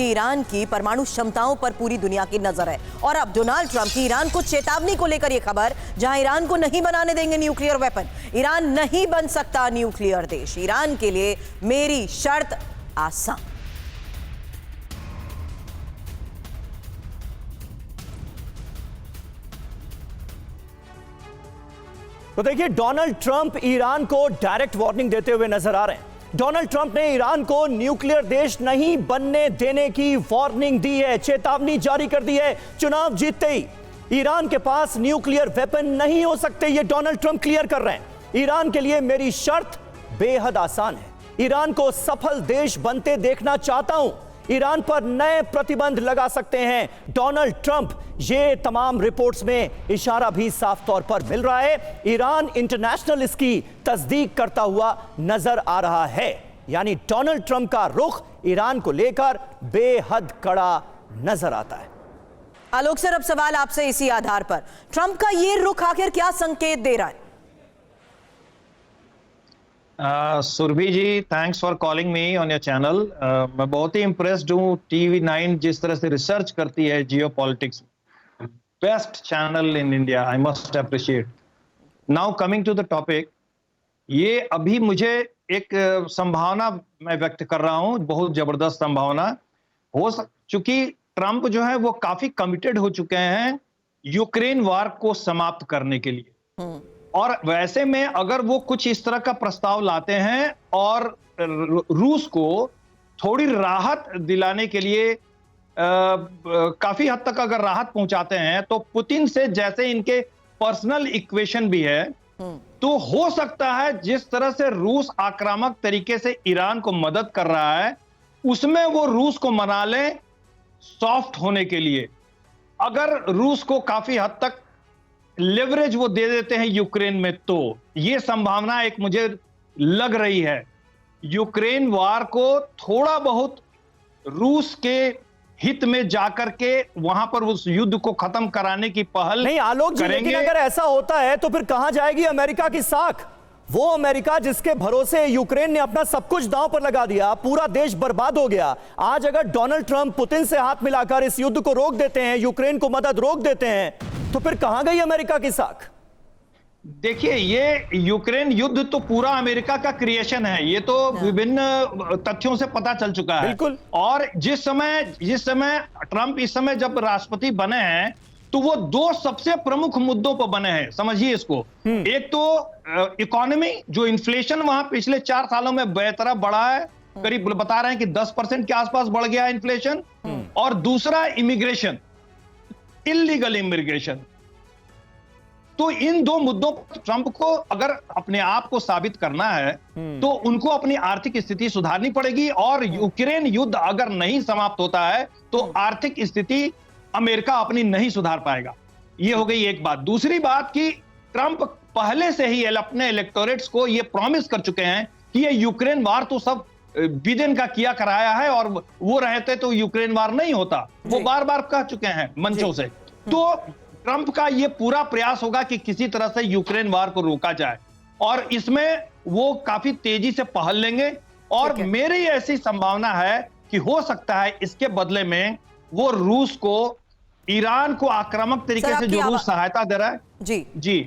Iran की परमाणु क्षमताओं पर पूरी दुनिया की नजर है। और अब डोनाल्ड ट्रंप की ईरान को चेतावनी को लेकर यह खबर, जहां ईरान को नहीं बनाने देंगे न्यूक्लियर वेपन। ईरान नहीं बन सकता न्यूक्लियर देश। ईरान के लिए मेरी शर्त आसान। तो देखिए, डोनाल्ड ट्रंप ईरान को डायरेक्ट वार्निंग देते हुए नजर आ रहे हैं। डोनाल्ड ट्रंप ने ईरान को न्यूक्लियर देश नहीं बनने देने की वार्निंग दी है, चेतावनी जारी कर दी है। चुनाव जीतते ही ईरान के पास न्यूक्लियर वेपन नहीं हो सकते, ये डोनाल्ड ट्रंप क्लियर कर रहे हैं। ईरान के लिए मेरी शर्त बेहद आसान है। ईरान को सफल देश बनते देखना चाहता हूं। ईरान पर नए प्रतिबंध लगा सकते हैं डोनाल्ड ट्रंप। ये तमाम रिपोर्ट्स में इशारा भी साफ तौर पर मिल रहा है। ईरान इंटरनेशनल इसकी तस्दीक करता हुआ नजर आ रहा है। यानी डोनाल्ड ट्रंप का रुख ईरान को लेकर बेहद कड़ा नजर आता है। आलोक सर, अब सवाल आपसे इसी आधार पर, ट्रंप का ये रुख आखिर क्या संकेत दे रहा है? Surabhi ji, thanks for calling me on your channel. मैं बहुत ही इम्प्रेस्ड हूँ TV9 जिस तरह से रिसर्च करती है geopolitics. Best channel in India, I must appreciate. Now coming to the topic, ये अभी मुझे एक संभावना मैं व्यक्त कर रहा हूँ, बहुत जबरदस्त संभावना हो चूंकि ट्रंप जो है वो काफी कमिटेड हो चुके हैं यूक्रेन वार को समाप्त करने के लिए। और वैसे में अगर वो कुछ इस तरह का प्रस्ताव लाते हैं और रूस को थोड़ी राहत दिलाने के लिए काफी हद तक अगर राहत पहुंचाते हैं, तो पुतिन से जैसे इनके पर्सनल इक्वेशन भी है, तो हो सकता है जिस तरह से रूस आक्रामक तरीके से ईरान को मदद कर रहा है, उसमें वो रूस को मना ले सॉफ्ट होने के लिए। अगर रूस को काफी हद तक लेवरेज वो दे देते हैं यूक्रेन में, तो ये संभावना एक मुझे लग रही है। यूक्रेन वार को थोड़ा बहुत रूस के हित में जाकर के वहां पर उस युद्ध को खत्म कराने की पहल नहीं आलोक जी, लेकिन अगर ऐसा होता है तो फिर कहां जाएगी अमेरिका की साख? वो अमेरिका जिसके भरोसे यूक्रेन ने अपना सब कुछ दांव पर लगा दिया, पूरा देश बर्बाद हो गया। आज अगर डोनाल्ड ट्रंप पुतिन से हाथ मिलाकर इस युद्ध को रोक देते हैं, यूक्रेन को मदद रोक देते हैं, तो फिर कहां गई अमेरिका की साख? देखिए, ये यूक्रेन युद्ध तो पूरा अमेरिका का क्रिएशन है, ये तो विभिन्न तथ्यों से पता चल चुका है। बिल्कुल। और जिस समय ट्रंप इस समय जब राष्ट्रपति बने हैं, तो वो दो सबसे प्रमुख मुद्दों पर बने हैं, समझिए इसको। एक तो इकोनॉमी, जो इन्फ्लेशन वहां पिछले 4 सालों में बेतरफ बढ़ा है, करीब बता रहे हैं कि 10% के आसपास बढ़ गया इन्फ्लेशन। और दूसरा इमिग्रेशन, इल्लीगल इमिग्रेशन। तो इन दो मुद्दों पर ट्रंप को अगर अपने आप को साबित करना है, तो उनको अपनी आर्थिक स्थिति सुधारनी पड़ेगी। और यूक्रेन युद्ध अगर नहीं समाप्त होता है, तो आर्थिक स्थिति अमेरिका अपनी नहीं सुधार पाएगा। ये हो गई एक बात। दूसरी बात कि ट्रंप पहले से ही अपने इलेक्टोरेट्स को ये प्रॉमिस कर चुके हैं कि ये यूक्रेन वार तो सब बिडेन का किया कराया है, और वो रहते तो यूक्रेन वार नहीं होता। वो बार बार कह चुके हैं मंचों से। तो ट्रंप का ये पूरा प्रयास होगा कि किसी तरह से यूक्रेन वार को रोका जाए, और इसमें वो काफी तेजी से पहल लेंगे। और मेरी ऐसी संभावना है कि हो सकता है इसके बदले में वो रूस को, ईरान को आक्रामक तरीके से जो रूस सहायता दे रहा है। जी।